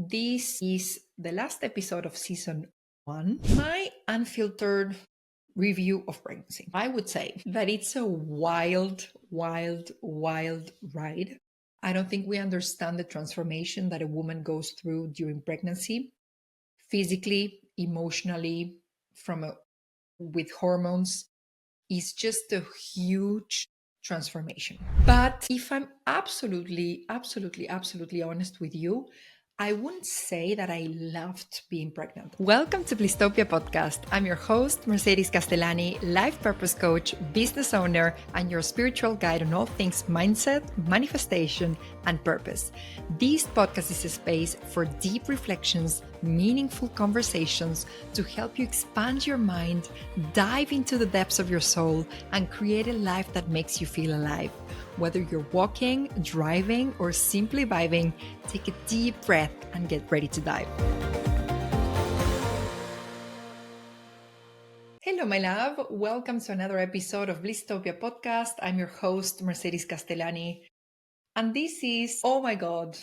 this is the last episode of season 1, my unfiltered review of pregnancy. I would say that it's a wild ride. I don't think we understand the transformation that a woman goes through during pregnancy, physically, emotionally, with hormones. Is just a huge transformation. But if I'm absolutely honest with you, I wouldn't say that I loved being pregnant. Welcome to Blisstopia podcast. I'm your host, Mercedes Castellani, life purpose coach, business owner, and your spiritual guide on all things mindset, manifestation, and purpose. This podcast is a space for deep reflections, meaningful conversations to help you expand your mind, dive into the depths of your soul, and create a life that makes you feel alive. Whether you're walking, driving, or simply vibing, take a deep breath and get ready to dive. Hello, my love. Welcome to another episode of Blisstopia podcast. I'm your host, Mercedes Castellani. And this is, oh my God,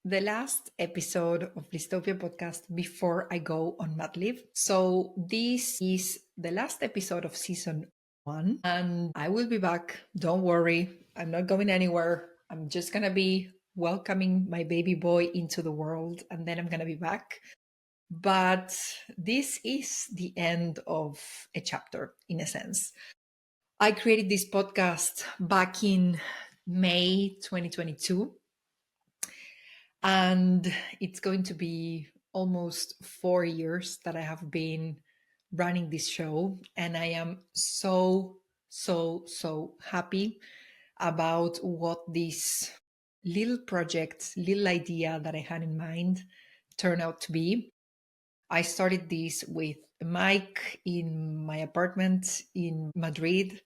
the last episode of Blisstopia podcast before I go on mat leave. So this is the last episode of season 1, and I will be back. Don't worry, I'm not going anywhere. I'm just gonna be welcoming my baby boy into the world, and then I'm gonna be back. But this is the end of a chapter, in a sense. I created this podcast back in May 2022. And it's going to be almost 4 years that I have been running this show. And I am so happy about what this little project, little idea that I had in mind turned out to be. I started this with a mic in my apartment in Madrid.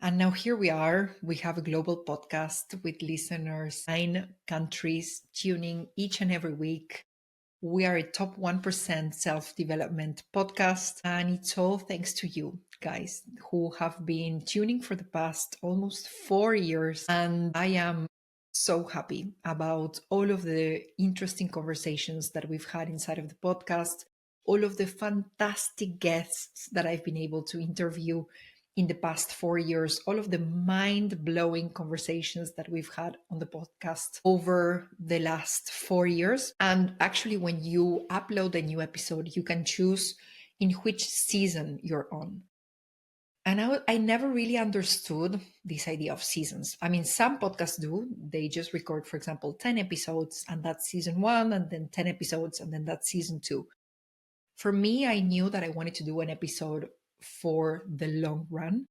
And now here we are. We have a global podcast with listeners, 9 countries tuning each and every week. We are a top 1% self-development podcast, and it's all thanks to you guys who have been tuning for the past almost 4 years. And I am so happy about all of the interesting conversations that we've had inside of the podcast, all of the fantastic guests that I've been able to interview in the past 4 years, all of the mind-blowing conversations that we've had on the podcast over the last 4 years. And actually, when you upload a new episode, you can choose in which season you're on. And I never really understood this idea of seasons. I mean, some podcasts do. They just record, for example, 10 episodes, and that's season 1, and then 10 episodes, and then that's season 2. For me, I knew that I wanted to do an episode for the long run.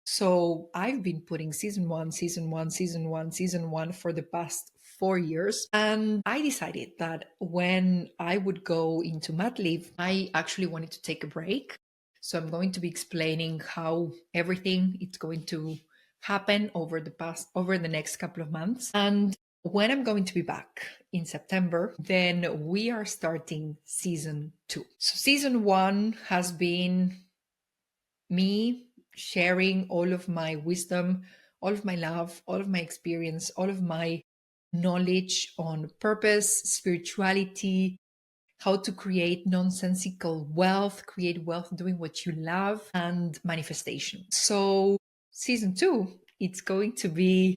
So I've been putting season one for the past 4 years. And I decided that when I would go into mat leave, I actually wanted to take a break. So I'm going to be explaining how everything is going to happen over the next couple of months. And when I'm going to be back in September, then we are starting season 2. So season 1 has been me sharing all of my wisdom, all of my love, all of my experience, all of my knowledge on purpose, spirituality, how to create nonsensical wealth, create wealth doing what you love, and manifestation. So season 2, it's going to be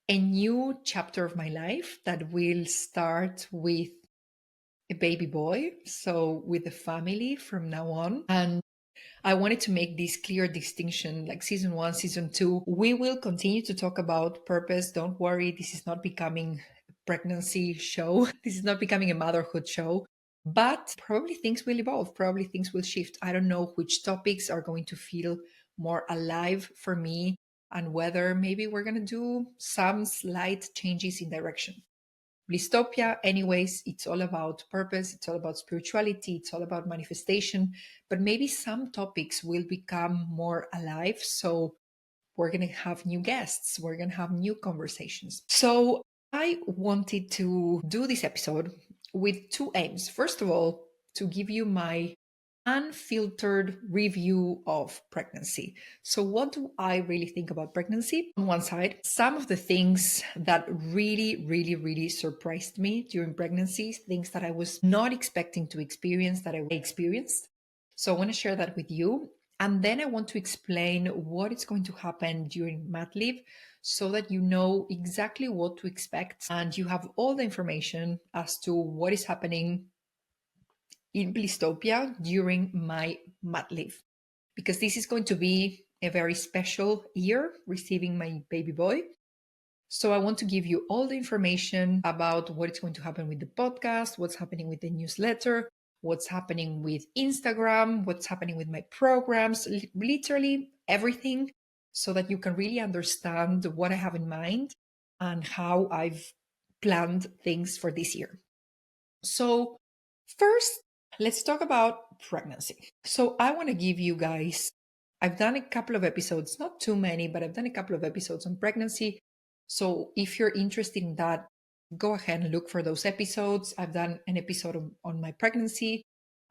a new chapter of my life that will start with a baby boy, so with a family from now on. And I wanted to make this clear distinction, like season 1, season 2. We will continue to talk about purpose. Don't worry, this is not becoming a pregnancy show. This is not becoming a motherhood show. But probably things will evolve. Probably things will shift. I don't know which topics are going to feel more alive for me, and whether maybe we're going to do some slight changes in direction. Blisstopia, anyways, it's all about purpose, it's all about spirituality, it's all about manifestation, but maybe some topics will become more alive. So we're going to have new guests, we're going to have new conversations. So I wanted to do this episode with 2 aims. First of all, to give you my unfiltered review of pregnancy. So, what do I really think about pregnancy? On one side, some of the things that really surprised me during pregnancy, things that I was not expecting to experience that I experienced. So, I want to share that with you. And then I want to explain what is going to happen during mat leave so that you know exactly what to expect and you have all the information as to what is happening in Blisstopia during my mat leave, because this is going to be a very special year receiving my baby boy. So I want to give you all the information about what is going to happen with the podcast, what's happening with the newsletter, what's happening with Instagram, what's happening with my programs, literally everything, so that you can really understand what I have in mind and how I've planned things for this year. So, first, let's talk about pregnancy. So, I want to give you guys, I've done a couple of episodes, not too many, but I've done a couple of episodes on pregnancy. So, if you're interested in that, go ahead and look for those episodes. I've done an episode on my pregnancy.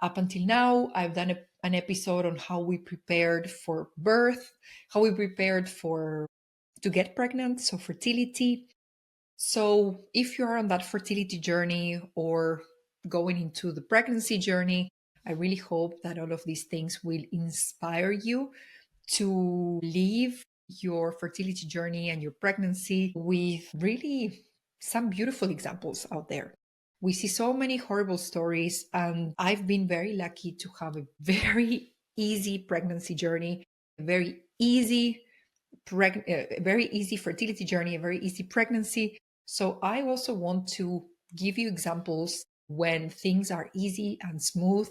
Up until now, I've done an episode on how we prepared for birth, how we prepared for to get pregnant, so fertility. So, if you're on that fertility journey or going into the pregnancy journey, I really hope that all of these things will inspire you to live your fertility journey and your pregnancy with really some beautiful examples out there. We see so many horrible stories, and I've been very lucky to have a very easy pregnancy journey, a very easy a very easy fertility journey, a very easy pregnancy. So I also want to give you examples when things are easy and smooth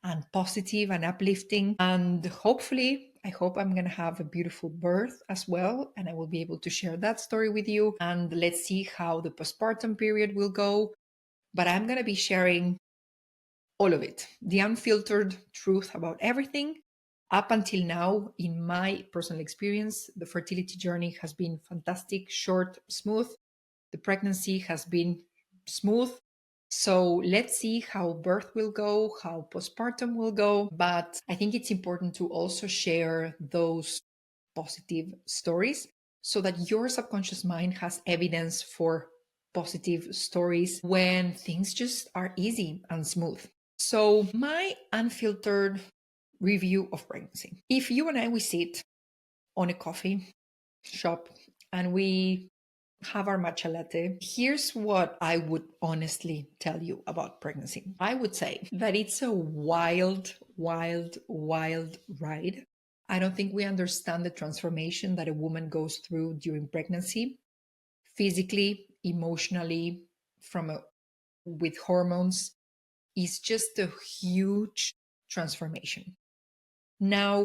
and positive and uplifting. And hopefully, I hope I'm going to have a beautiful birth as well. And I will be able to share that story with you. And let's see how the postpartum period will go. But I'm going to be sharing all of it, the unfiltered truth about everything. Up until now, in my personal experience, the fertility journey has been fantastic, short, smooth. The pregnancy has been smooth. So let's see how birth will go, how postpartum will go. But I think it's important to also share those positive stories so that your subconscious mind has evidence for positive stories when things just are easy and smooth. So, my unfiltered review of pregnancy. If you and I, we sit on a coffee shop and we have our matcha latte, here's what I would honestly tell you about pregnancy. I would say that it's a wild ride. I don't think we understand the transformation that a woman goes through during pregnancy, physically, emotionally, with hormones. Is just a huge transformation. Now,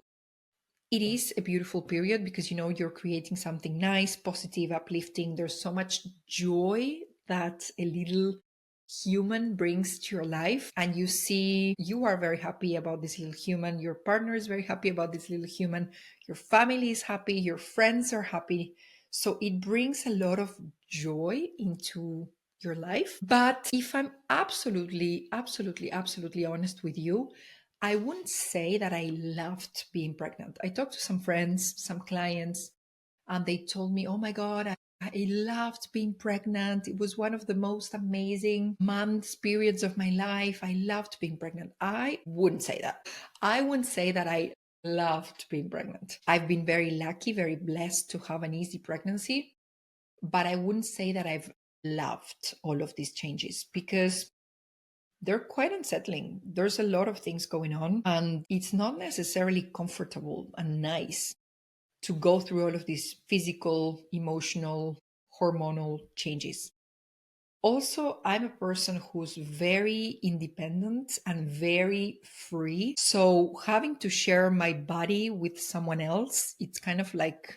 it is a beautiful period because you're creating something nice, positive, uplifting. There's so much joy that a little human brings to your life, and you are very happy about this little human, your partner is very happy about this little human, your family is happy, your friends are happy. So it brings a lot of joy into your life. But if I'm absolutely honest with you, I wouldn't say that I loved being pregnant. I talked to some friends, some clients, and they told me, oh my God, I loved being pregnant. It was one of the most amazing months, periods of my life. I loved being pregnant. I wouldn't say that. I wouldn't say that I loved being pregnant. I've been very lucky, very blessed to have an easy pregnancy, but I wouldn't say that I've loved all of these changes because they're quite unsettling. There's a lot of things going on, and it's not necessarily comfortable and nice to go through all of these physical, emotional, hormonal changes. Also, I'm a person who's very independent and very free. So, having to share my body with someone else, it's kind of like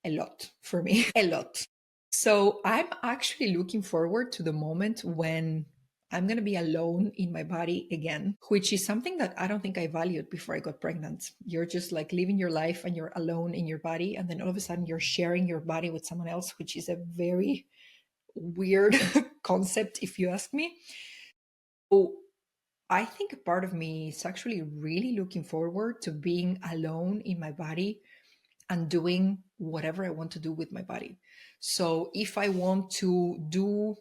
a lot for me, a lot. So, I'm actually looking forward to the moment when I'm going to be alone in my body again, which is something that I don't think I valued before I got pregnant. You're just like living your life and you're alone in your body. And then all of a sudden you're sharing your body with someone else, which is a very weird concept, if you ask me. So I think a part of me is actually really looking forward to being alone in my body and doing whatever I want to do with my body. So if I want to do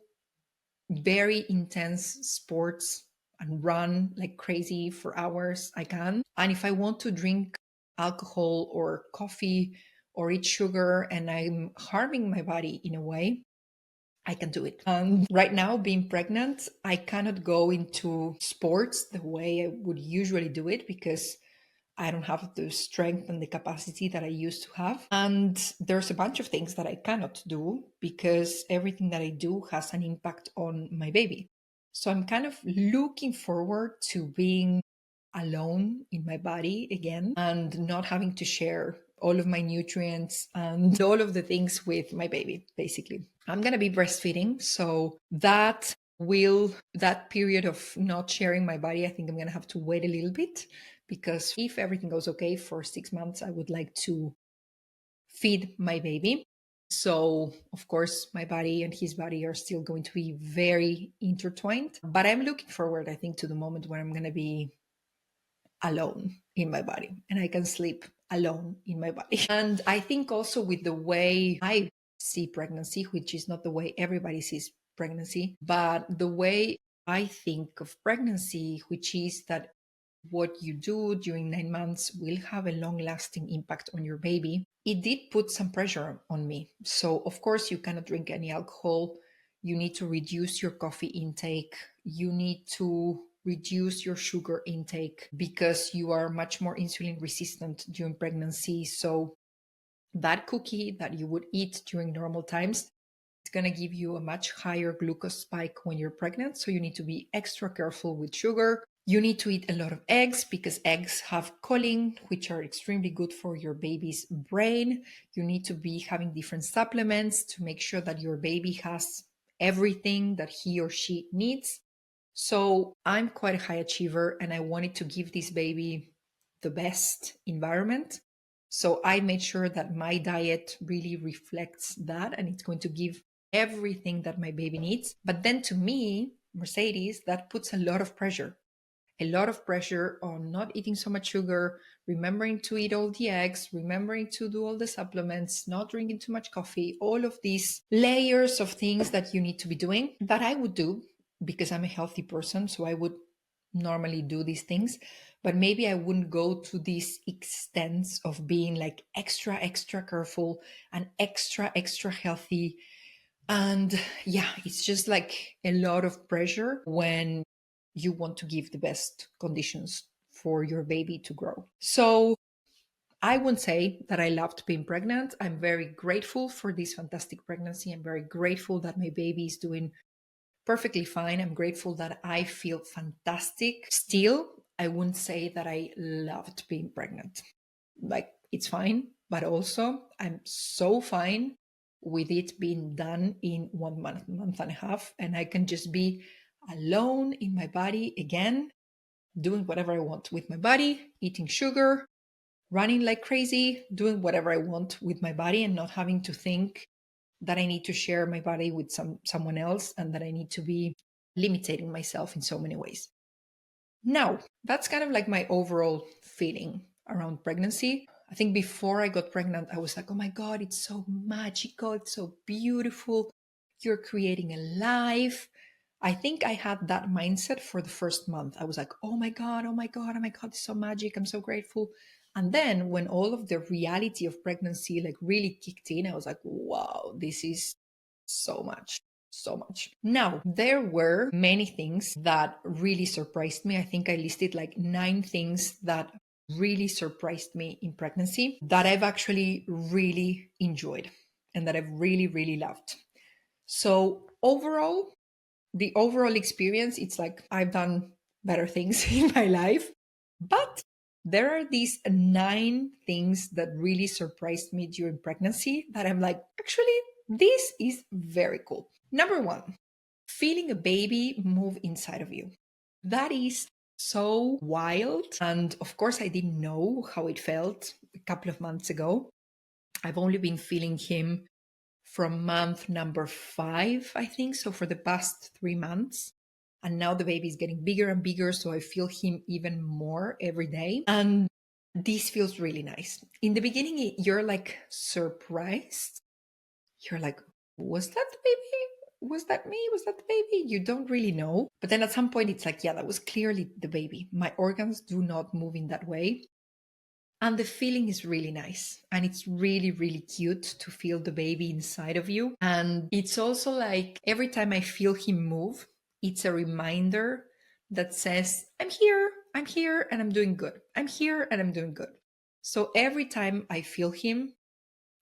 very intense sports and run like crazy for hours, I can. And if I want to drink alcohol or coffee or eat sugar and I'm harming my body in a way, I can do it. And right now, being pregnant, I cannot go into sports the way I would usually do it because I don't have the strength and the capacity that I used to have. And there's a bunch of things that I cannot do because everything that I do has an impact on my baby. So I'm kind of looking forward to being alone in my body again and not having to share all of my nutrients and all of the things with my baby, basically. I'm going to be breastfeeding. So that period of not sharing my body, I think I'm going to have to wait a little bit because if everything goes okay for 6 months, I would like to feed my baby. So, of course, my body and his body are still going to be very intertwined. But I'm looking forward, I think, to the moment where I'm going to be alone in my body and I can sleep alone in my body. And I think also with the way I see pregnancy, which is not the way everybody sees pregnancy, but the way I think of pregnancy, which is that what you do during 9 months will have a long lasting impact on your baby. It did put some pressure on me. So, of course, you cannot drink any alcohol. You need to reduce your coffee intake. You need to reduce your sugar intake because you are much more insulin resistant during pregnancy. So, that cookie that you would eat during normal times, it's going to give you a much higher glucose spike when you're pregnant. So, you need to be extra careful with sugar. You need to eat a lot of eggs because eggs have choline, which are extremely good for your baby's brain. You need to be having different supplements to make sure that your baby has everything that he or she needs. So I'm quite a high achiever and I wanted to give this baby the best environment. So I made sure that my diet really reflects that and it's going to give everything that my baby needs. But then to me, Mercedes, that puts a lot of pressure on not eating so much sugar, remembering to eat all the eggs, remembering to do all the supplements, not drinking too much coffee, all of these layers of things that you need to be doing that I would do because I'm a healthy person. So I would normally do these things, but maybe I wouldn't go to these extents of being like extra, extra careful and extra, extra healthy. And yeah, it's just like a lot of pressure when you want to give the best conditions for your baby to grow. So I wouldn't say that I loved being pregnant. I'm very grateful for this fantastic pregnancy. I'm very grateful that my baby is doing perfectly fine. I'm grateful that I feel fantastic. Still, I wouldn't say that I loved being pregnant. Like, it's fine, but also I'm so fine with it being done in 1 month, month and a half, and I can just be alone in my body again, doing whatever I want with my body, eating sugar, running like crazy, doing whatever I want with my body, and not having to think that I need to share my body with someone else and that I need to be limiting myself in so many ways. Now, that's kind of like my overall feeling around pregnancy. I think before I got pregnant, I was like, oh my God, it's so magical, it's so beautiful. You're creating a life. I think I had that mindset for the first month. I was like, oh my God, oh my God, oh my God, it's so magic. I'm so grateful. And then when all of the reality of pregnancy like really kicked in, I was like, wow, this is so much, so much. Now, there were many things that really surprised me. I think I listed like 9 things that really surprised me in pregnancy that I've actually really enjoyed and that I've really, really loved. So, overall, the overall experience, it's like I've done better things in my life. But there are these 9 things that really surprised me during pregnancy that I'm like, actually, this is very cool. Number one, feeling a baby move inside of you. That is so wild. And of course, I didn't know how it felt a couple of months ago. I've only been feeling him from month number 5, I think. So for the past 3 months. And now the baby is getting bigger and bigger, so I feel him even more every day. And this feels really nice. In the beginning, you're like surprised. You're like, was that the baby? Was that me? Was that the baby? You don't really know. But then at some point, it's like, yeah, that was clearly the baby. My organs do not move in that way. And the feeling is really nice. And it's really, really cute to feel the baby inside of you. And it's also like every time I feel him move, it's a reminder that says, I'm here, and I'm doing good. I'm here, and I'm doing good. So every time I feel him,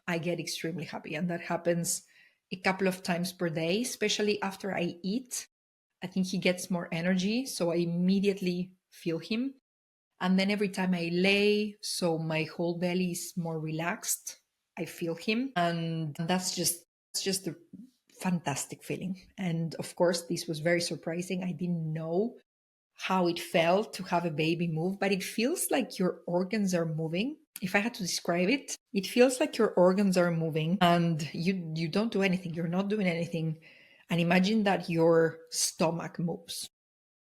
I get extremely happy. And that happens a couple of times per day, especially after I eat. I think he gets more energy. So I immediately feel him. And then every time I lay, so my whole belly is more relaxed, I feel him. And that's just a fantastic feeling. And of course, this was very surprising. I didn't know how it felt to have a baby move, but it feels like your organs are moving. If I had to describe it, it feels like your organs are moving and you don't do anything. You're not doing anything. And imagine that your stomach moves,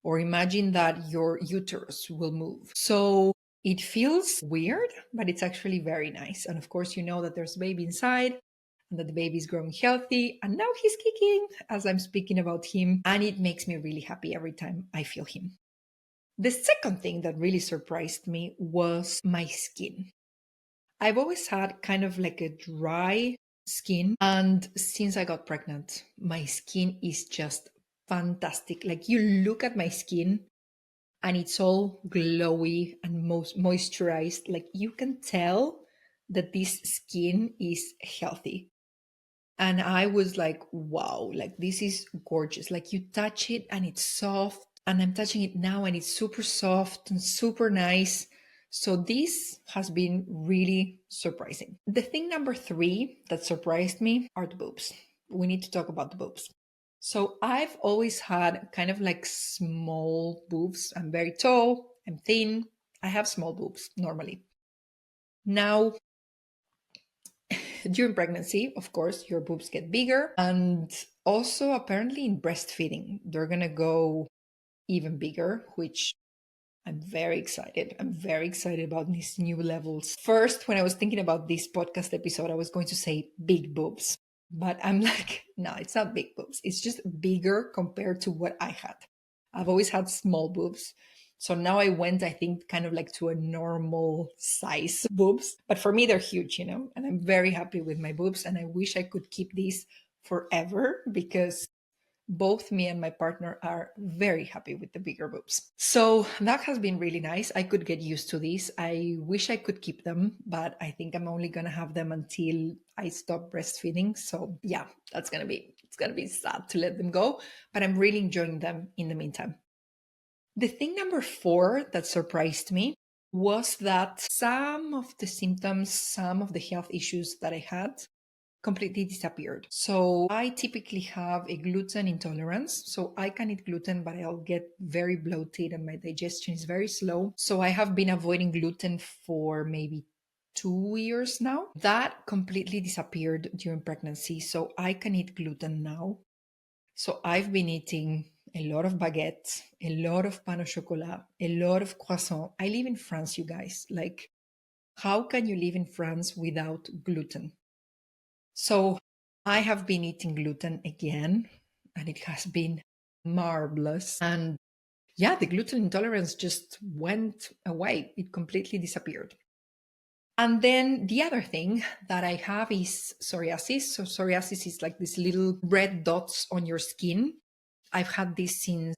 or imagine that your uterus will move. So it feels weird, but it's actually very nice. And of course, you know that there's a baby inside and that the baby is growing healthy. And now he's kicking as I'm speaking about him. And it makes me really happy every time I feel him. The second thing that really surprised me was my skin. I've always had kind of like a dry skin. And since I got pregnant, my skin is just fantastic. Like you look at my skin and it's all glowy and most moisturized. Like you can tell that this skin is healthy. And I was like, wow, like this is gorgeous. Like you touch it and it's soft. And I'm touching it now and it's super soft and super nice. So this has been really surprising. The thing number three that surprised me are the boobs. We need to talk about the boobs. So I've always had kind of like small boobs. I'm very tall, I'm thin. I have small boobs normally. Now, during pregnancy, of course, your boobs get bigger. And also, apparently, in breastfeeding, they're going to go even bigger, which I'm very excited. I'm very excited about these new levels. First, when I was thinking about this podcast episode, I was going to say big boobs, but I'm like, no, it's not big boobs. It's just bigger compared to what I had. I've always had small boobs. So now I went, I think, kind of like to a normal size boobs. But for me, they're huge, and I'm very happy with my boobs. And I wish I could keep these forever because both me and my partner are very happy with the bigger boobs. So that has been really nice. I could get used to these. I wish I could keep them, but I think I'm only going to have them until I stop breastfeeding. So yeah, it's going to be sad to let them go, but I'm really enjoying them in the meantime. The thing number four that surprised me was that some of the symptoms, some of the health issues that I had completely disappeared. So I typically have a gluten intolerance. So I can eat gluten, but I'll get very bloated and my digestion is very slow. So I have been avoiding gluten for maybe 2 years now. That completely disappeared during pregnancy. So I can eat gluten now. So I've been eating a lot of baguettes, a lot of pain au chocolat, a lot of croissant. I live in France, you guys. Like, how can you live in France without gluten? So I have been eating gluten again, and it has been marvelous. And yeah, the gluten intolerance just went away, it completely disappeared. And then the other thing that I have is psoriasis. So, psoriasis is like these little red dots on your skin. I've had this since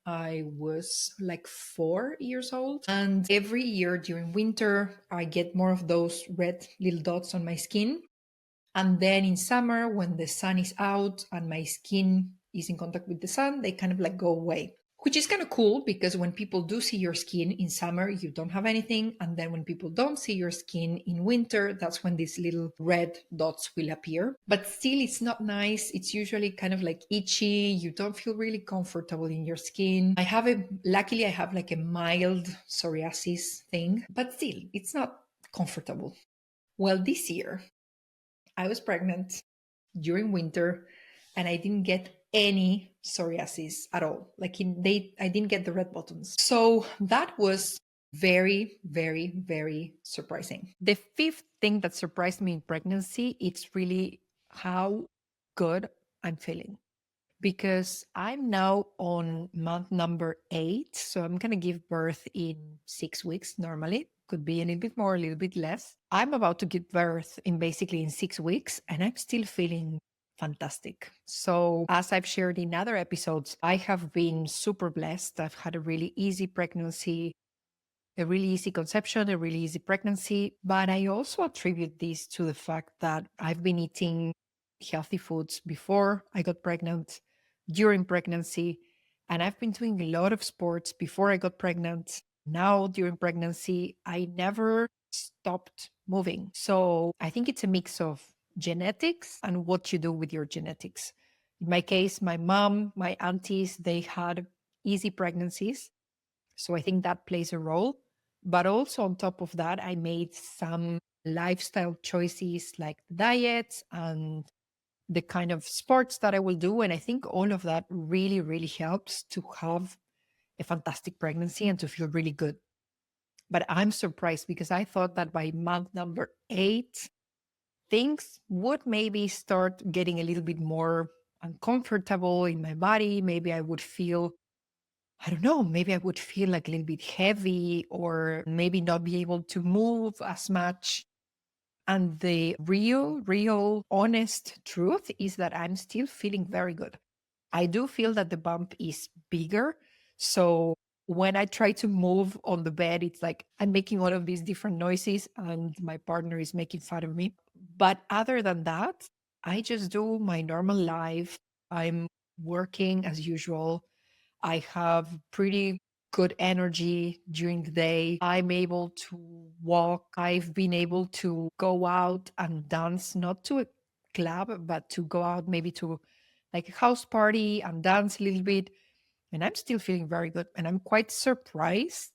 I was like 4 years old. And every year during winter, I get more of those red little dots on my skin. And then in summer, when the sun is out and my skin is in contact with the sun, they kind of like go away, which is kind of cool because when people do see your skin in summer, you don't have anything. And then when people don't see your skin in winter, that's when these little red dots will appear. But still, it's not nice. It's usually kind of like itchy. You don't feel really comfortable in your skin. Luckily, I have like a mild psoriasis thing, but still, it's not comfortable. Well, this year, I was pregnant during winter and I didn't get any psoriasis at all. Like I didn't get the red buttons. So that was very, very, very surprising. The fifth thing that surprised me in pregnancy, it's really how good I'm feeling, because I'm now on month number 8. So I'm going to give birth in 6 weeks normally. Could be a little bit more, a little bit less. I'm about to give birth in basically in 6 weeks, and I'm still feeling fantastic. So, as I've shared in other episodes, I have been super blessed. I've had a really easy pregnancy, a really easy conception, a really easy pregnancy. But I also attribute this to the fact that I've been eating healthy foods before I got pregnant, during pregnancy, and I've been doing a lot of sports before I got pregnant. Now, during pregnancy, I never stopped moving. So I think it's a mix of genetics and what you do with your genetics. In my case, my mom, my aunties, they had easy pregnancies, so I think that plays a role. But also on top of that, I made some lifestyle choices like diets and the kind of sports that I will do. And I think all of that really, really helps to have a fantastic pregnancy and to feel really good. But I'm surprised because I thought that by month number 8, things would maybe start getting a little bit more uncomfortable in my body. Maybe I would feel, I don't know, maybe I would feel like a little bit heavy or maybe not be able to move as much. And the real, honest truth is that I'm still feeling very good. I do feel that the bump is bigger. So when I try to move on the bed, it's like I'm making all of these different noises and my partner is making fun of me. But other than that, I just do my normal life. I'm working as usual. I have pretty good energy during the day. I'm able to walk. I've been able to go out and dance, not to a club, but to go out maybe to like a house party and dance a little bit. And I'm still feeling very good. And I'm quite surprised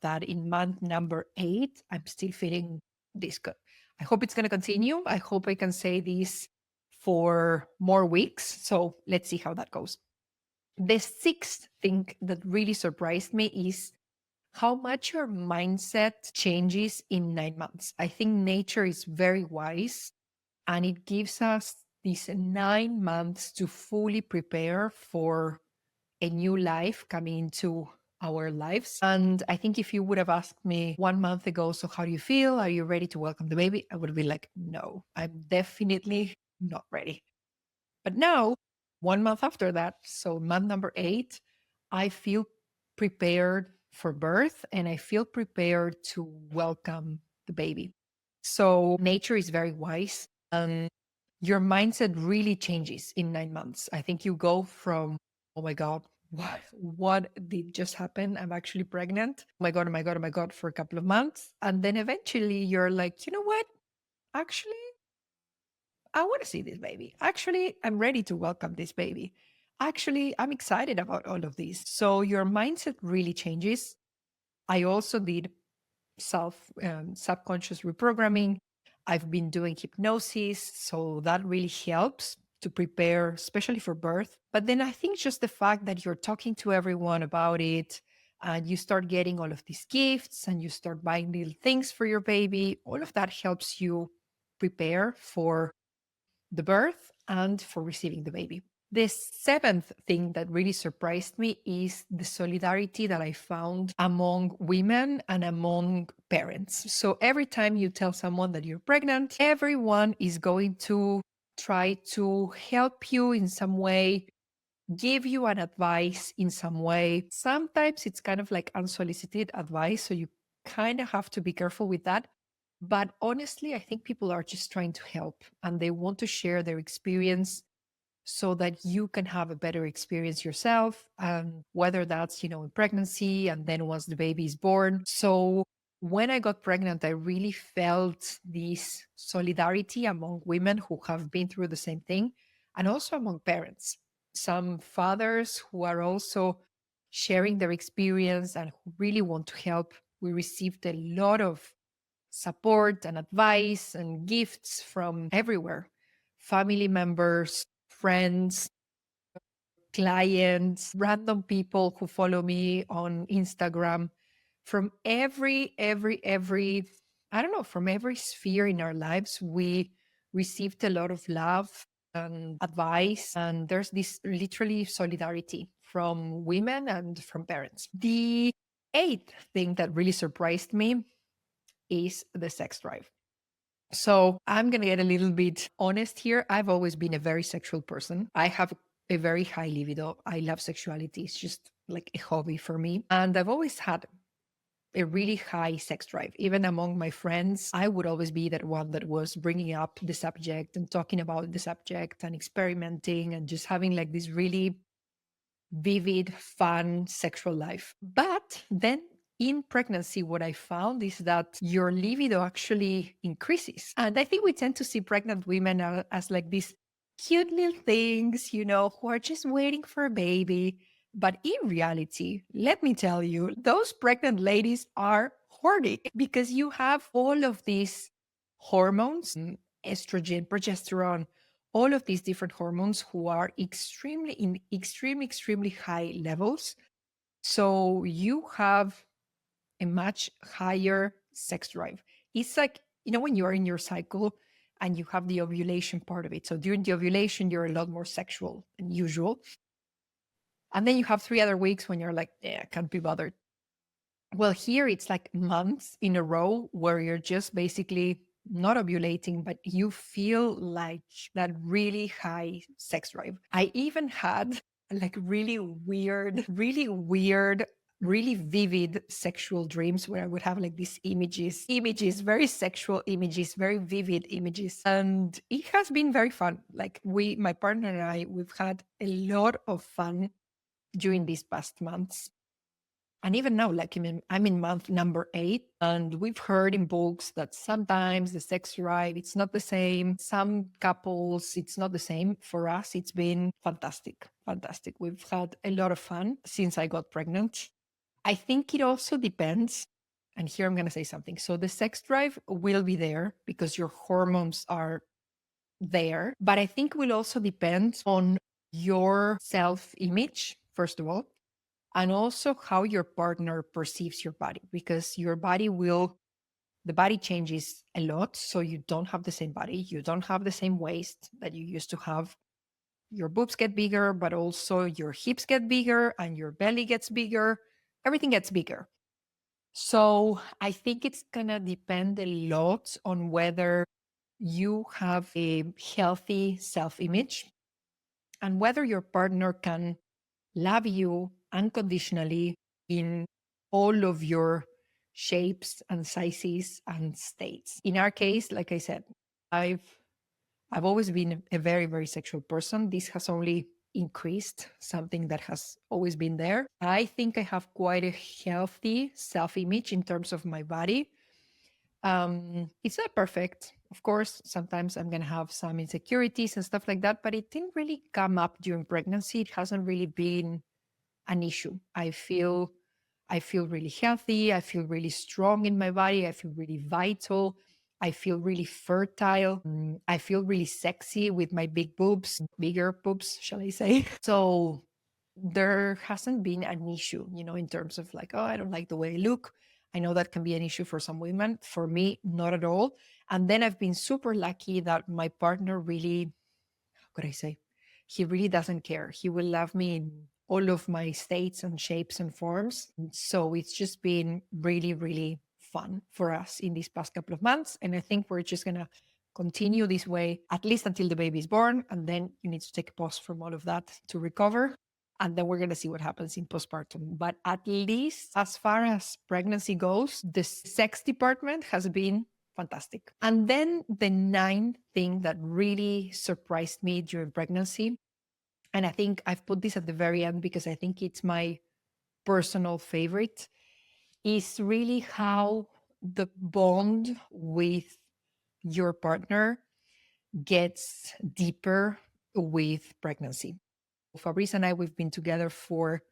that in month number 8, I'm still feeling this good. I hope it's going to continue. I hope I can say this for more weeks. So let's see how that goes. The sixth thing that really surprised me is how much your mindset changes in 9 months. I think nature is very wise and it gives us these 9 months to fully prepare for a new life coming into our lives. And I think if you would have asked me 1 month ago, so how do you feel? Are you ready to welcome the baby? I would be like, no, I'm definitely not ready. But now, 1 month after that, so month number 8, I feel prepared for birth and I feel prepared to welcome the baby. So nature is very wise and your mindset really changes in 9 months. I think you go from, oh my God, what did just happen? I'm actually pregnant. Oh my God, oh my God, oh my God, for a couple of months. And then eventually you're like, you know what? Actually, I want to see this baby. Actually, I'm ready to welcome this baby. Actually, I'm excited about all of this. So your mindset really changes. I also did subconscious reprogramming. I've been doing hypnosis, so that really helps to prepare, especially for birth. But then I think just the fact that you're talking to everyone about it and you start getting all of these gifts and you start buying little things for your baby, all of that helps you prepare for the birth and for receiving the baby. The seventh thing that really surprised me is the solidarity that I found among women and among parents. So every time you tell someone that you're pregnant, everyone is going to try to help you in some way, give you an advice in some way. Sometimes it's kind of like unsolicited advice. So you kind of have to be careful with that. But honestly, I think people are just trying to help and they want to share their experience so that you can have a better experience yourself. And whether that's, in pregnancy and then once the baby is born. So when I got pregnant, I really felt this solidarity among women who have been through the same thing and also among parents. Some fathers who are also sharing their experience and who really want to help. We received a lot of support and advice and gifts from everywhere, family members, friends. clients, random people who follow me on Instagram from I don't know, from every sphere in our lives. We received a lot of love and advice, and there's this literally solidarity from women and from parents. The eighth thing that really surprised me is the sex drive. So I'm going to get a little bit honest here. I've always been a very sexual person. I have a very high libido. I love sexuality. It's just like a hobby for me. And I've always had a really high sex drive. Even among my friends, I would always be that one that was bringing up the subject and talking about the subject and experimenting and just having like this really vivid, fun sexual life. But then in pregnancy, what I found is that your libido actually increases. And I think we tend to see pregnant women as like these cute little things, who are just waiting for a baby. But in reality, let me tell you, those pregnant ladies are horny because you have all of these hormones, estrogen, progesterone, all of these different hormones who are extremely in extremely high levels. So you have a much higher sex drive. It's like, when you're in your cycle and you have the ovulation part of it. So during the ovulation, you're a lot more sexual than usual. And then you have 3 other weeks when you're like, yeah, I can't be bothered. Well, here it's like months in a row where you're just basically not ovulating, but you feel like that really high sex drive. I even had like really vivid sexual dreams where I would have like these images, very sexual images, very vivid images. And it has been very fun. Like my partner and I, we've had a lot of fun during these past months. And even now, like I'm in month number 8, and we've heard in books that sometimes the sex drive, it's not the same. Some couples, it's not the same. For us, it's been fantastic, fantastic. We've had a lot of fun since I got pregnant. I think it also depends. And here I'm going to say something. So the sex drive will be there because your hormones are there. But I think will also depend on your self image, first of all, and also how your partner perceives your body, because the body changes a lot. So you don't have the same body, you don't have the same waist that you used to have. Your boobs get bigger, but also your hips get bigger and your belly gets bigger. Everything gets bigger. So I think it's gonna depend a lot on whether you have a healthy self-image and whether your partner can love you unconditionally in all of your shapes and sizes and states. In our case, like I said, I've I've always been a very, very sexual person. This has only increased, something that has always been there. I think I have quite a healthy self-image in terms of my body. It's not perfect. Of course, sometimes I'm going to have some insecurities and stuff like that, but it didn't really come up during pregnancy. It hasn't really been an issue. I feel really healthy. I feel really strong in my body. I feel really vital. I feel really fertile. I feel really sexy with my big boobs, bigger boobs, shall I say. So there hasn't been an issue, in terms of like, oh, I don't like the way I look. I know that can be an issue for some women. For me, not at all. And then I've been super lucky that my partner really, how could I say, he really doesn't care. He will love me in all of my states and shapes and forms. So it's just been really, really fun for us in these past couple of months. And I think we're just going to continue this way, at least until the baby is born. And then you need to take a pause from all of that to recover. And then we're going to see what happens in postpartum. But at least as far as pregnancy goes, the sex department has been fantastic. And then the ninth thing that really surprised me during pregnancy, and I think I've put this at the very end because I think it's my personal favorite, is really how the bond with your partner gets deeper with pregnancy. Fabrice and I, we've been together for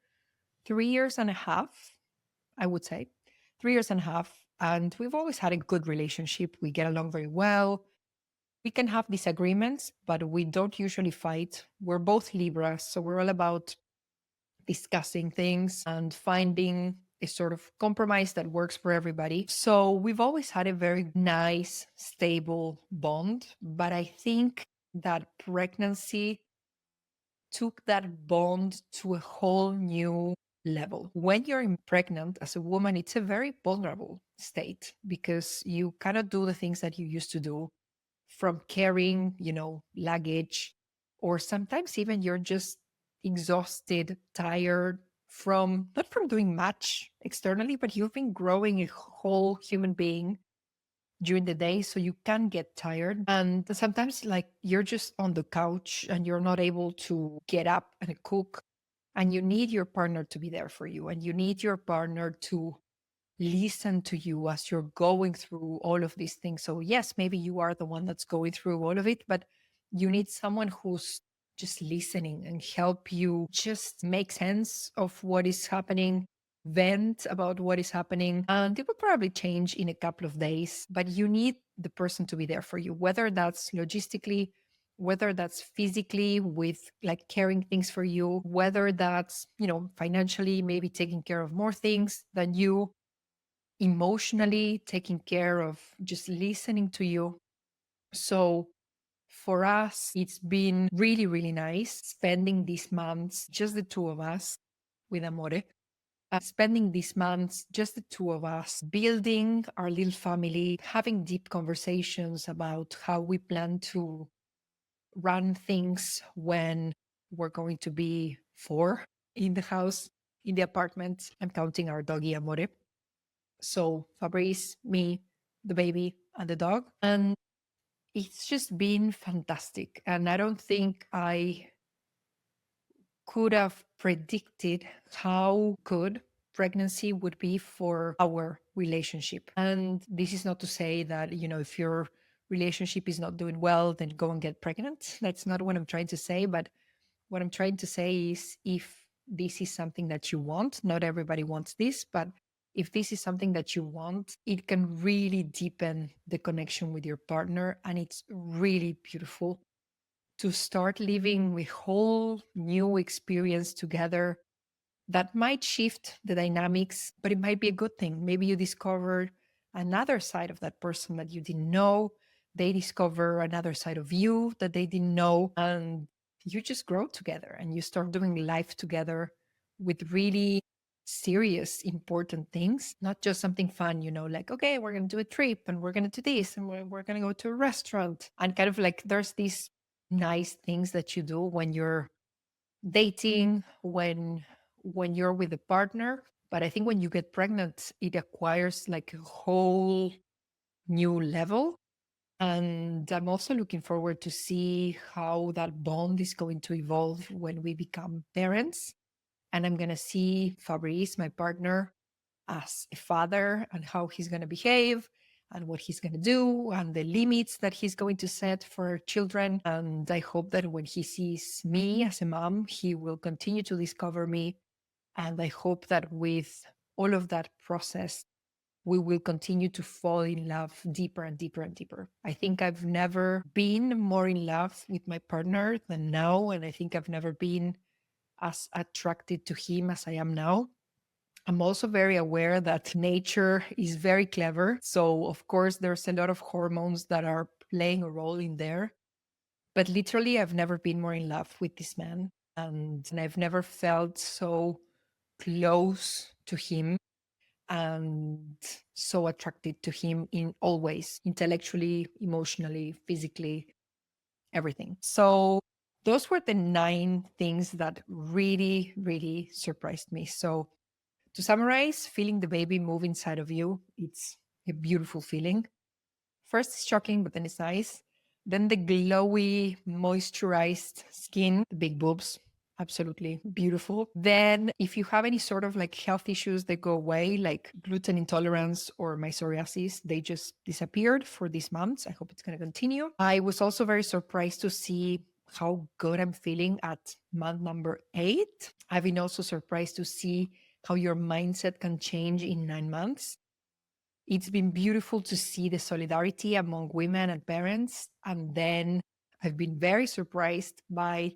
3 years and a half, I would say, 3 years and a half. And we've always had a good relationship. We get along very well. We can have disagreements, but we don't usually fight. We're both Libras, so we're all about discussing things and finding a sort of compromise that works for everybody. So we've always had a very nice, stable bond. But I think that pregnancy took that bond to a whole new level. When you're pregnant as a woman, it's a very vulnerable state because you cannot do the things that you used to do, from carrying, luggage, or sometimes even you're just exhausted, tired from not from doing much externally, but you've been growing a whole human being during the day, so you can get tired. And sometimes, like, you're just on the couch and you're not able to get up and cook, and you need your partner to be there for you, and you need your partner to listen to you as you're going through all of these things. So, yes, maybe you are the one that's going through all of it, but you need someone who's just listening and help you just make sense of what is happening, vent about what is happening. And it will probably change in a couple of days, but you need the person to be there for you, whether that's logistically, whether that's physically with like carrying things for you, whether that's, financially, maybe taking care of more things than you, emotionally taking care of just listening to you. So for us, it's been really, really nice spending these months, just the two of us with Amore, spending these months, just the two of us, building our little family, having deep conversations about how we plan to run things when we're going to be four in the house, in the apartment. I'm counting our doggy Amore. So Fabrice, me, the baby, and the dog. And it's just been fantastic. And I don't think I could have predicted how good pregnancy would be for our relationship. And this is not to say that, if your relationship is not doing well, then go and get pregnant. That's not what I'm trying to say. But what I'm trying to say is, if this is something that you want, not everybody wants this, but if this is something that you want, it can really deepen the connection with your partner. And it's really beautiful to start living with whole new experience together that might shift the dynamics, but it might be a good thing. Maybe you discover another side of that person that you didn't know. They discover another side of you that they didn't know. And you just grow together and you start doing life together with really serious, important things, not just something fun, like, okay, we're going to do a trip and we're going to do this and we're going to go to a restaurant. And kind of like there's these nice things that you do when you're dating, when you're with a partner. But I think when you get pregnant, it acquires like a whole new level. And I'm also looking forward to see how that bond is going to evolve when we become parents. And I'm going to see Fabrice, my partner, as a father, and how he's going to behave and what he's going to do and the limits that he's going to set for children. And I hope that when he sees me as a mom, he will continue to discover me. And I hope that with all of that process, we will continue to fall in love deeper and deeper and deeper. I think I've never been more in love with my partner than now. And I think I've never been as attracted to him as I am now. I'm also very aware that nature is very clever. So, of course, there's a lot of hormones that are playing a role in there. But literally, I've never been more in love with this man. And I've never felt so close to him and so attracted to him in all ways, intellectually, emotionally, physically, everything. So, those were the 9 things that really, really surprised me. So, to summarize, feeling the baby move inside of you, it's a beautiful feeling. First, it's shocking, but then it's nice. Then the glowy, moisturized skin, the big boobs, absolutely beautiful. Then, if you have any sort of like health issues, they go away, like gluten intolerance or my psoriasis, they just disappeared for these months. I hope it's going to continue. I was also very surprised to see how good I'm feeling at month number 8. I've been also surprised to see how your mindset can change in 9 months. It's been beautiful to see the solidarity among women and parents. And then I've been very surprised by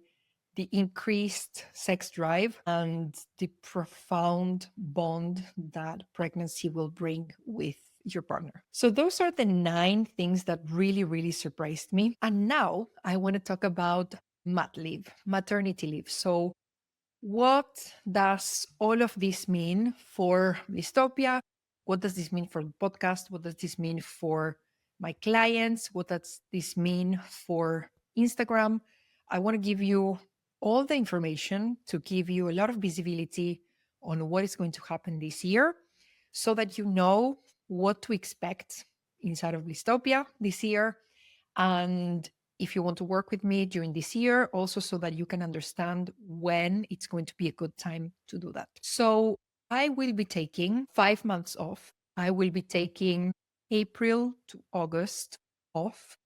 the increased sex drive and the profound bond that pregnancy will bring with your partner. So, those are the 9 things that really, really surprised me. And now I want to talk about mat leave, maternity leave. So, what does all of this mean for Blisstopia? What does this mean for the podcast? What does this mean for my clients? What does this mean for Instagram? I want to give you all the information to give you a lot of visibility on what is going to happen this year so that you know what to expect inside of Blisstopia this year. And if you want to work with me during this year, also so that you can understand when it's going to be a good time to do that. So I will be taking 5 months off. I will be taking April to August off.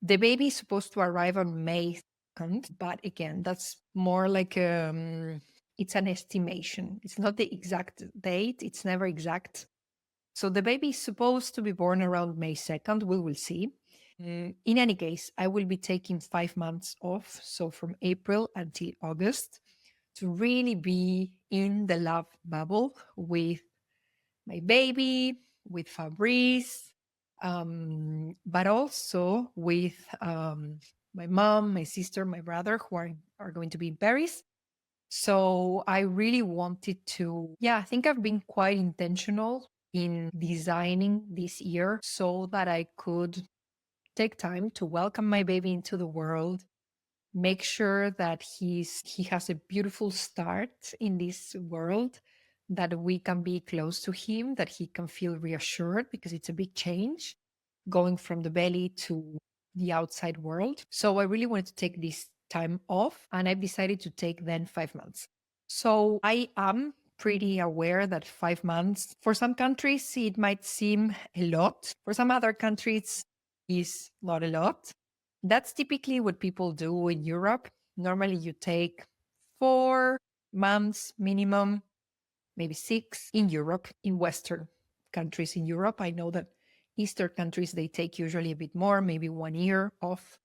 The baby is supposed to arrive on May 2nd, but again, that's more like it's an estimation. It's not the exact date. It's never exact. So the baby is supposed to be born around May 2nd. We will see. In any case, I will be taking 5 months off. So from April until August to really be in the love bubble with my baby, with Fabrice, but also with my mom, my sister, my brother, who are going to be in Paris. So I really wanted to, yeah, I think I've been quite intentional in designing this year so that I could take time to welcome my baby into the world, make sure that he has a beautiful start in this world, that we can be close to him, that he can feel reassured because it's a big change going from the belly to the outside world. So I really wanted to take this time off, and I've decided to take then 5 months. So I am pretty aware that 5 months for some countries it might seem a lot. For some other countries is not a lot. That's typically what people do in Europe. Normally you take 4 months minimum, maybe 6 in Europe, in Western countries in Europe. I know that Eastern countries, they take usually a bit more, maybe 1 year off.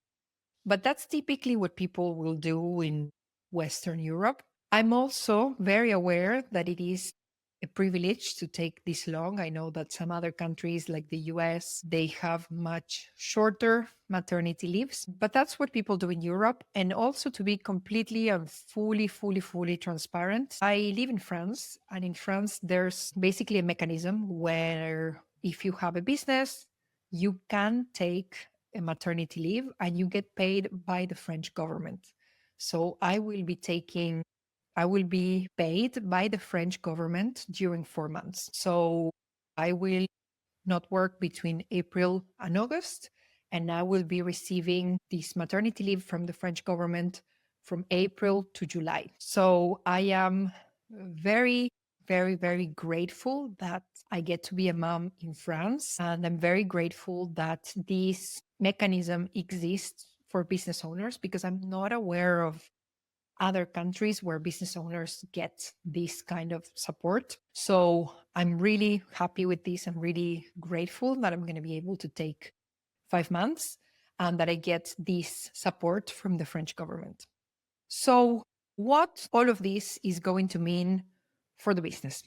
But that's typically what people will do in Western Europe. I'm also very aware that it is a privilege to take this long. I know that some other countries like the US, they have much shorter maternity leaves, but that's what people do in Europe. And also to be completely and fully transparent, I live in France, and in France, there's basically a mechanism where if you have a business, you can take a maternity leave and you get paid by the French government. So I will be paid by the French government during 4 months. So I will not work between April and August, and I will be receiving this maternity leave from the French government from April to July. So I am very grateful that I get to be a mom in France. And I'm very grateful that this mechanism exists for business owners, because I'm not aware of other countries where business owners get this kind of support. So I'm really happy with this. I'm really grateful that I'm going to be able to take 5 months and that I get this support from the French government. So, what all of this is going to mean for the business?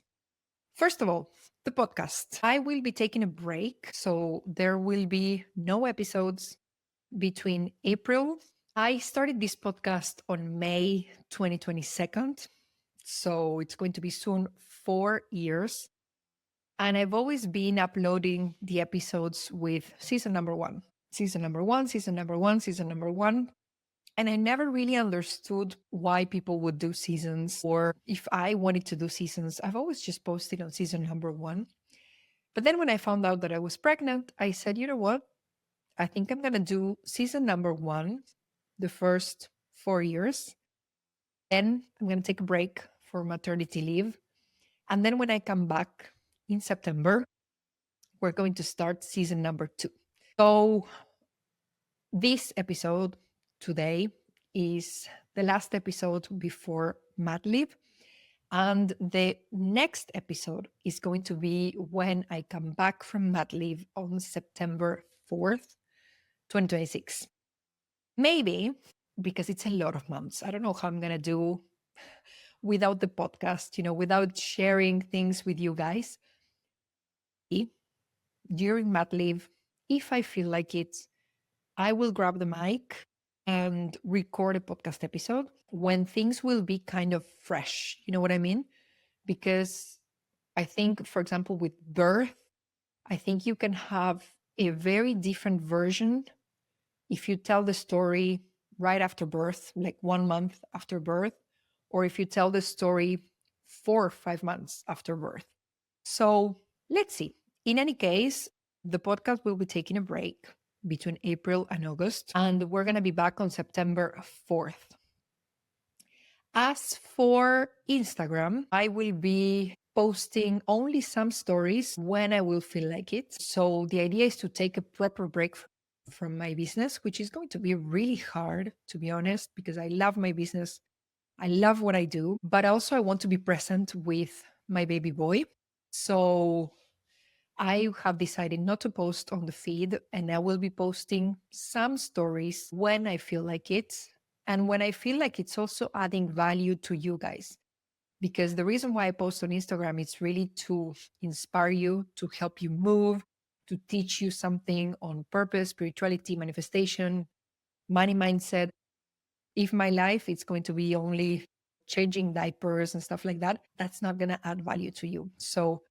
First of all, the podcast. I will be taking a break. So, there will be no episodes between April. I started this podcast on May 2022. So it's going to be soon 4 years. And I've always been uploading the episodes with season number one, season number one, season number one, season number one. And I never really understood why people would do seasons, or if I wanted to do seasons. I've always just posted on season number one. But then when I found out that I was pregnant, I said, you know what? I think I'm going to do season number one, the first 4 years. Then I'm going to take a break for maternity leave. And then when I come back in September, we're going to start season number two. So this episode today is the last episode before mat leave. And the next episode is going to be when I come back from mat leave on September 4th, 2026. Maybe because it's a lot of months. I don't know how I'm going to do without the podcast, without sharing things with you guys. During mat leave, if I feel like it, I will grab the mic and record a podcast episode when things will be kind of fresh. You know what I mean? Because I think, for example, with birth, I think you can have a very different version if you tell the story right after birth, like 1 month after birth, or if you tell the story 4 or 5 months after birth. So let's see. In any case, the podcast will be taking a break between April and August, and we're going to be back on September 4th. As for Instagram, I will be posting only some stories when I will feel like it. So the idea is to take a proper break from my business, which is going to be really hard, to be honest, because I love my business. I love what I do, but also I want to be present with my baby boy. So I have decided not to post on the feed, and I will be posting some stories when I feel like it. And when I feel like it's also adding value to you guys. Because the reason why I post on Instagram is really to inspire you, to help you move, to teach you something on purpose, spirituality, manifestation, money mindset. If my life is going to be only changing diapers and stuff like that, that's not going to add value to you. So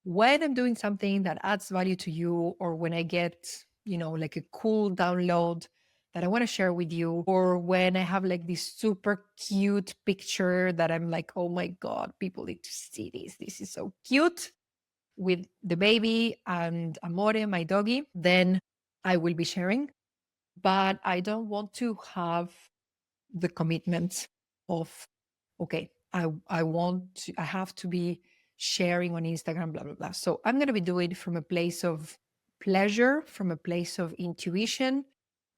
when I'm doing something that adds value to you, or when I get, like a cool download that I want to share with you, or when I have like this super cute picture that I'm like, oh my God, people need to see this. This is so cute with the baby and Amore, my doggy, then I will be sharing. But I don't want to have the commitment of, okay, I have to be sharing on Instagram, blah, blah, blah. So I'm going to be doing it from a place of pleasure, from a place of intuition,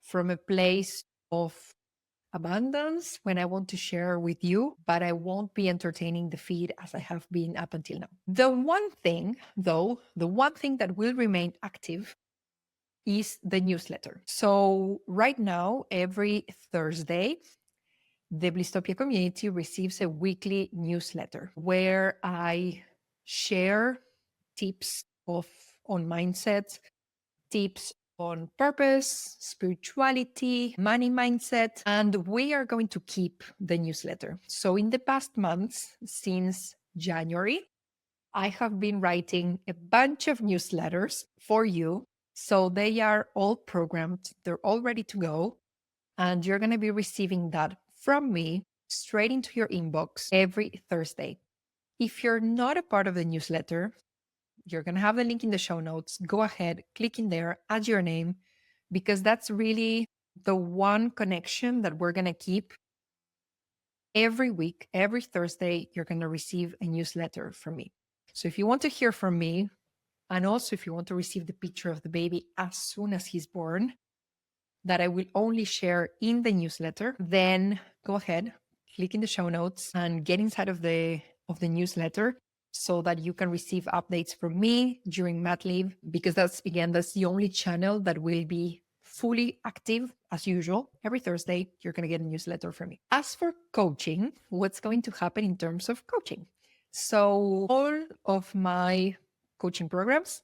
from a place of abundance when I want to share with you, but I won't be entertaining the feed as I have been up until now. The one thing, though, the one thing that will remain active is the newsletter. So right now, every Thursday, the Blisstopia community receives a weekly newsletter where I share tips on mindset, tips on purpose, spirituality, money mindset, and we are going to keep the newsletter. So in the past months, since January, I have been writing a bunch of newsletters for you. So they are all programmed, they're all ready to go. And you're going to be receiving that from me straight into your inbox every Thursday. If you're not a part of the newsletter, you're going to have the link in the show notes. Go ahead, click in there, add your name, because that's really the one connection that we're going to keep. Every week, every Thursday, you're going to receive a newsletter from me. So if you want to hear from me, and also if you want to receive the picture of the baby as soon as he's born, that I will only share in the newsletter, then go ahead, click in the show notes and get inside of the newsletter so that you can receive updates from me during mat leave, because that's the only channel that will be fully active as usual. Every Thursday, you're going to get a newsletter from me. As for coaching, what's going to happen in terms of coaching? So all of my coaching programs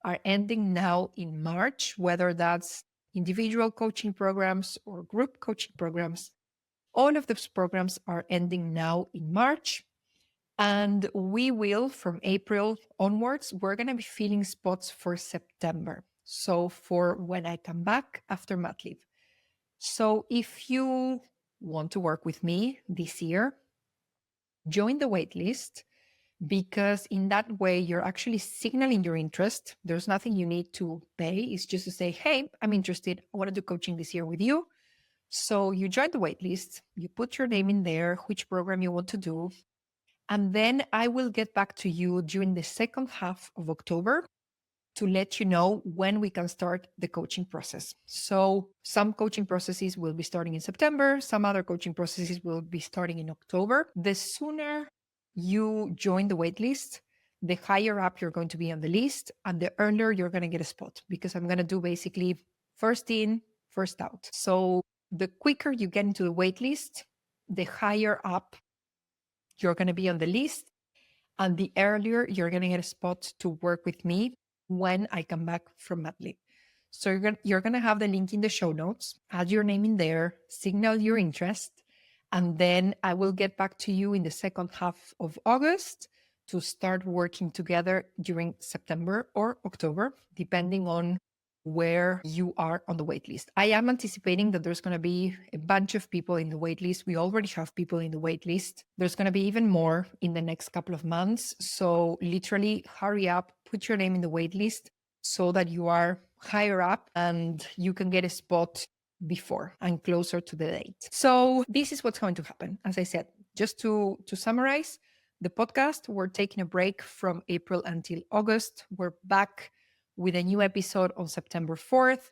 are ending now in March, whether that's individual coaching programs or group coaching programs. All of those programs are ending now in March. And we will, from April onwards, we're going to be filling spots for September. So for when I come back after mat leave. So if you want to work with me this year, join the waitlist, because in that way you're actually signaling your interest. There's nothing you need to pay. It's just to say, hey, I'm interested. I want to do coaching this year with you. So you join the waitlist, you put your name in there, which program you want to do. And then I will get back to you during the second half of October to let you know when we can start the coaching process. So some coaching processes will be starting in September. Some other coaching processes will be starting in October. The sooner you join the wait list, the higher up you're going to be on the list and the earlier you're going to get a spot, because I'm going to do basically first in, first out. So the quicker you get into the wait list, the higher up you're going to be on the list, and the earlier you're going to get a spot to work with me when I come back from mat leave. So you're gonna have the link in the show notes, add your name in there, signal your interest, and then I will get back to you in the second half of August to start working together during September or October, depending on where you are on the wait list. I am anticipating that there's going to be a bunch of people in the wait list. We already have people in the wait list. There's going to be even more in the next couple of months. So literally hurry up, put your name in the wait list so that you are higher up and you can get a spot before and closer to the date. So this is what's going to happen. As I said, just to summarize the podcast, we're taking a break from April until August. We're back with a new episode on September 4th.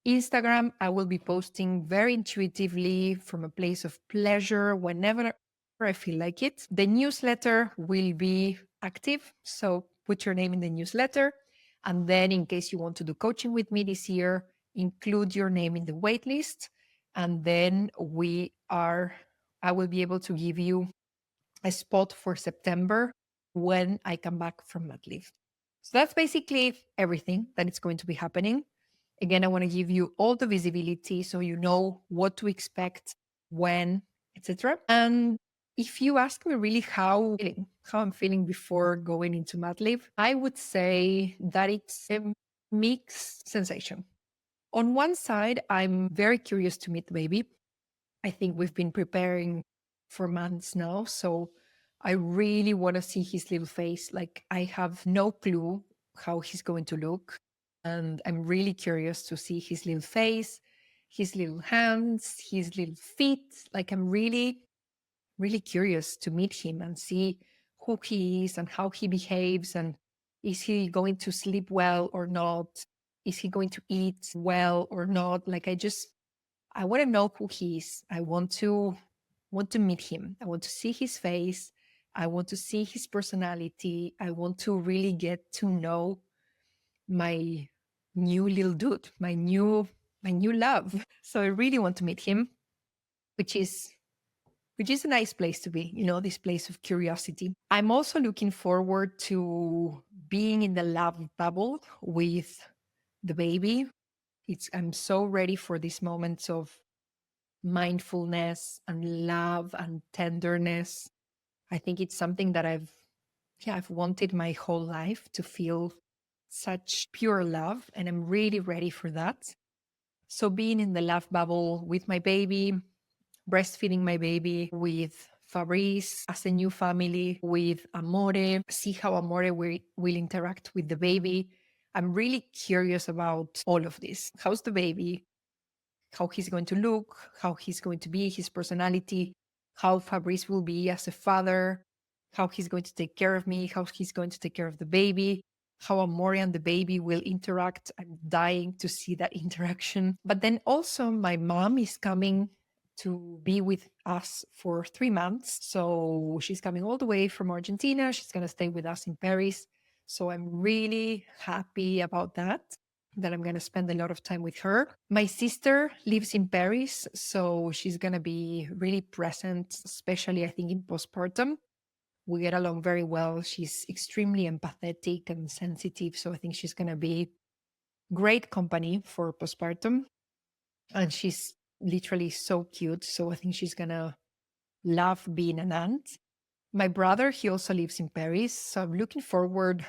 Instagram, I will be posting very intuitively from a place of pleasure whenever I feel like it. The newsletter will be active, so put your name in the newsletter. And then, in case you want to do coaching with me this year, include your name in the waitlist. And then I will be able to give you a spot for September when I come back from mat leave. So that's basically everything that is going to be happening. Again, I want to give you all the visibility so you know what to expect, when, etc. And if you ask me really how I'm feeling before going into mat leave, I would say that it's a mixed sensation. On one side, I'm very curious to meet the baby. I think we've been preparing for months now. So I really want to see his little face. Like, I have no clue how he's going to look. And I'm really curious to see his little face, his little hands, his little feet. Like, I'm really, really curious to meet him and see who he is and how he behaves. And is he going to sleep well or not? Is he going to eat well or not? Like, I want to know who he is. I want to meet him. I want to see his face. I want to see his personality. I want to really get to know my new little dude, my new love. So I really want to meet him, which is a nice place to be, this place of curiosity. I'm also looking forward to being in the love bubble with the baby. I'm so ready for these moments of mindfulness and love and tenderness. I think it's something that I've wanted my whole life, to feel such pure love, and I'm really ready for that. So being in the love bubble with my baby, breastfeeding my baby, with Fabrice as a new family, with Amore, see how Amore will interact with the baby. I'm really curious about all of this. How's the baby? How he's going to look, how he's going to be, his personality, how Fabrice will be as a father, how he's going to take care of me, how he's going to take care of the baby, how Amore and the baby will interact. I'm dying to see that interaction. But then also, my mom is coming to be with us for 3 months. So she's coming all the way from Argentina. She's going to stay with us in Paris. So I'm really happy about that I'm going to spend a lot of time with her. My sister lives in Paris, so she's going to be really present, especially I think in postpartum. We get along very well. She's extremely empathetic and sensitive, so I think she's going to be great company for postpartum. And she's literally so cute, so I think she's going to love being an aunt. My brother, he also lives in Paris, so I'm looking forward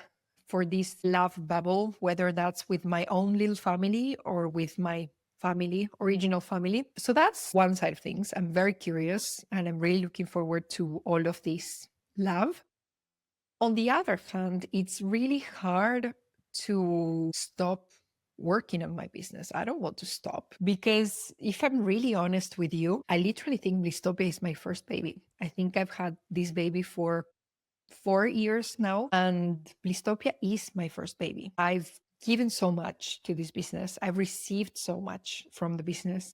for this love bubble, whether that's with my own little family or with my family, original family. So that's one side of things. I'm very curious and I'm really looking forward to all of this love. On the other hand, it's really hard to stop working on my business. I don't want to stop because, if I'm really honest with you, I literally think Blisstopia is my first baby. I think I've had this baby for 4 years now, and Blisstopia is my first baby. I've given so much to this business. I've received so much from the business.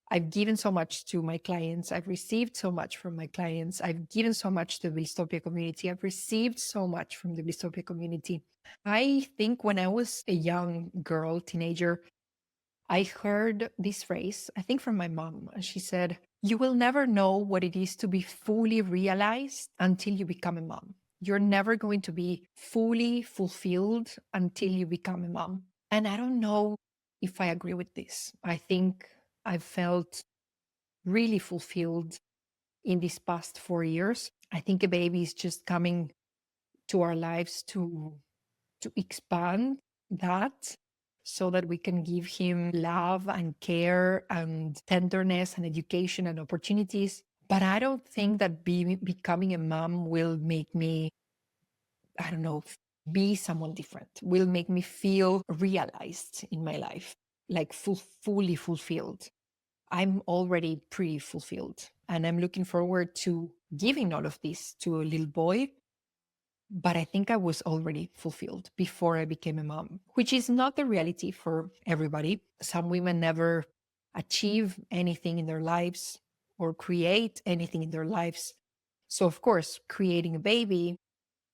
I've given so much to my clients. I've received so much from my clients. I've given so much to the Blisstopia community. I've received so much from the Blisstopia community. I think when I was a young girl, teenager, I heard this phrase, I think from my mom. And she said, "You will never know what it is to be fully realized until you become a mom. You're never going to be fully fulfilled until you become a mom." And I don't know if I agree with this. I think I've felt really fulfilled in these past 4 years. I think a baby is just coming to our lives to expand that so that we can give him love and care and tenderness and education and opportunities. But I don't think that becoming a mom will make me, I don't know, be someone different, will make me feel realized in my life, like fully fulfilled. I'm already pretty fulfilled and I'm looking forward to giving all of this to a little boy. But I think I was already fulfilled before I became a mom, which is not the reality for everybody. Some women never achieve anything in their lives or create anything in their lives. So, of course, creating a baby,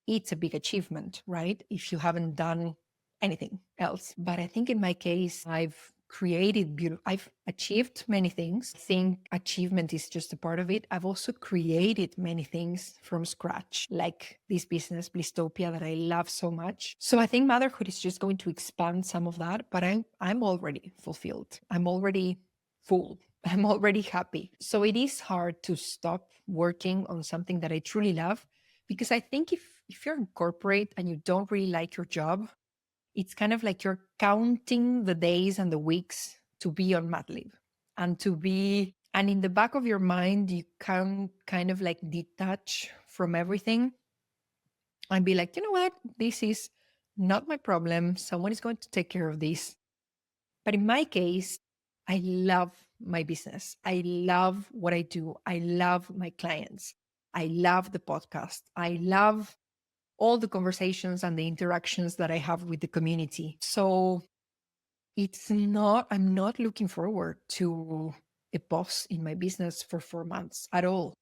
it's a big achievement, right? If you haven't done anything else. But I think in my case, I've achieved many things. I think achievement is just a part of it. I've also created many things from scratch, like this business, Blisstopia, that I love so much. So I think motherhood is just going to expand some of that, but I'm already fulfilled. I'm already full. I'm already happy. So it is hard to stop working on something that I truly love, because I think if you're in corporate and you don't really like your job, it's kind of like you're counting the days and the weeks to be on mat leave and and in the back of your mind, you can kind of like detach from everything and be like, you know what? This is not my problem. Someone is going to take care of this. But in my case, I love my business. I love what I do. I love my clients. I love the podcast. I love all the conversations and the interactions that I have with the community. So I'm not looking forward to a pause in my business for 4 months at all.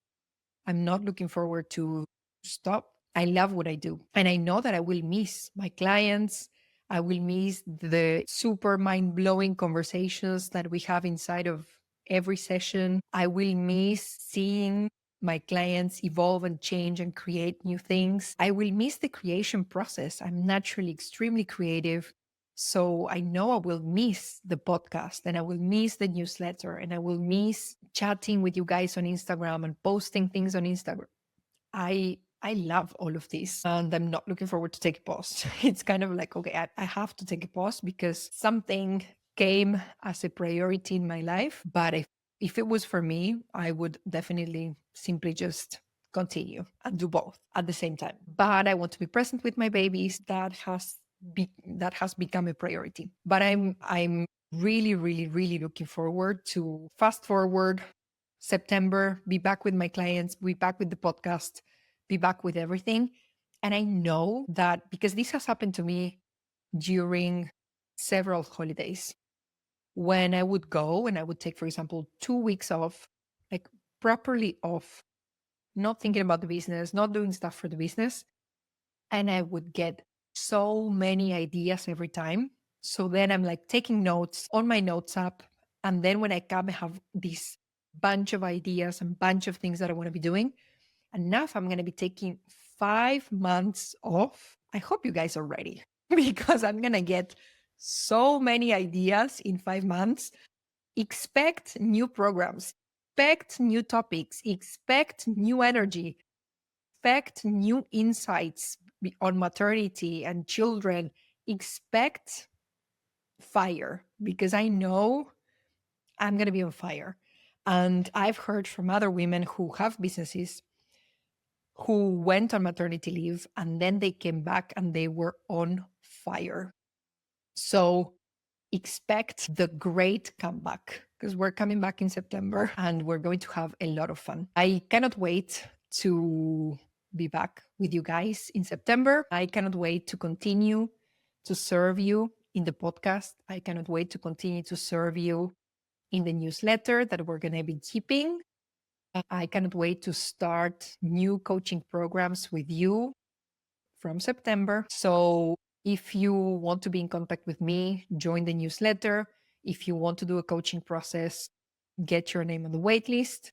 I'm not looking forward to stop. I love what I do. And I know that I will miss my clients. I will miss the super mind blowing conversations that we have inside of every session. I will miss seeing my clients evolve and change and create new things. I will miss the creation process. I'm naturally extremely creative. So I know I will miss the podcast and I will miss the newsletter and I will miss chatting with you guys on Instagram and posting things on Instagram. I love all of this and I'm not looking forward to take a pause. It's kind of like, okay, I have to take a pause because something came as a priority in my life. But if it was for me, I would definitely simply just continue and do both at the same time. But I want to be present with my babies. That has become a priority. But I'm really, really, really looking forward to fast forward September, be back with my clients, be back with the podcast, be back with everything. And I know that because this has happened to me during several holidays, when I would go and I would take, for example, 2 weeks off, like properly off, not thinking about the business, not doing stuff for the business. And I would get so many ideas every time. So then I'm like taking notes on my notes app. And then when I come, I have this bunch of ideas and bunch of things that I want to be doing. And now if I'm going to be taking 5 months off, I hope you guys are ready because I'm going to get so many ideas in 5 months. Expect new programs, expect new topics, expect new energy, expect new insights on maternity and children. Expect fire because I know I'm going to be on fire. And I've heard from other women who have businesses who went on maternity leave and then they came back and they were on fire. So expect the great comeback because we're coming back in September and we're going to have a lot of fun. I cannot wait to be back with you guys in September. I cannot wait to continue to serve you in the podcast. I cannot wait to continue to serve you in the newsletter that we're going to be keeping. I cannot wait to start new coaching programs with you from September. So if you want to be in contact with me, join the newsletter. If you want to do a coaching process, get your name on the wait list.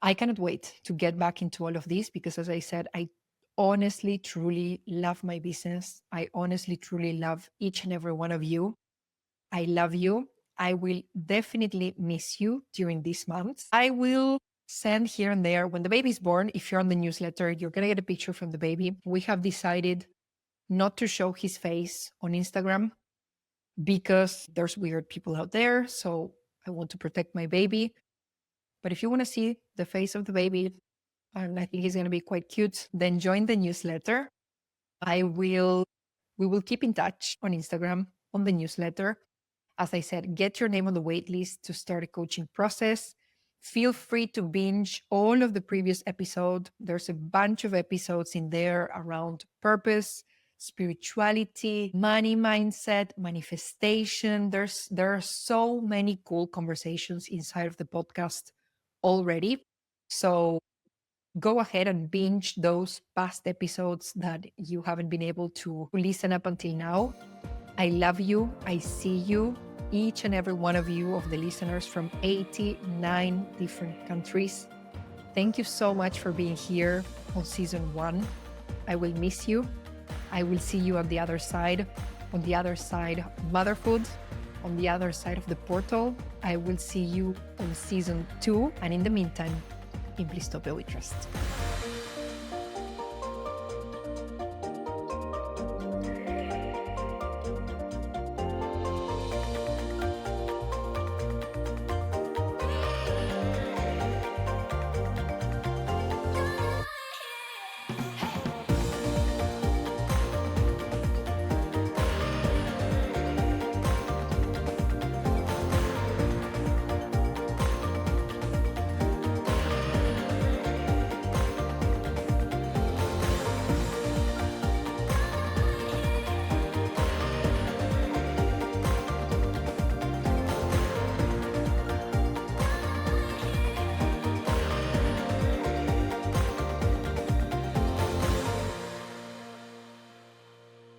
I cannot wait to get back into all of this because, as I said, I honestly, truly love my business. I honestly, truly love each and every one of you. I love you. I will definitely miss you during these months. I will send here and there when the baby's born. If you're on the newsletter, you're going to get a picture from the baby. We have decided not to show his face on Instagram because there's weird people out there. So I want to protect my baby. But if you want to see the face of the baby, and I think he's going to be quite cute, then join the newsletter. We will keep in touch on Instagram, on the newsletter. As I said, get your name on the wait list to start a coaching process. Feel free to binge all of the previous episode. There's a bunch of episodes in there around purpose, spirituality, money mindset, manifestation. There are so many cool conversations inside of the podcast already. So go ahead and binge those past episodes that you haven't been able to listen up until now. I love you. I see you, each and every one of you, of the listeners from 89 different countries. Thank you so much for being here on season 1. I will miss you. I will see you on the other side of motherhood, on the other side of the portal. I will see you on season 2. And in the meantime, in Blisstopia we trust.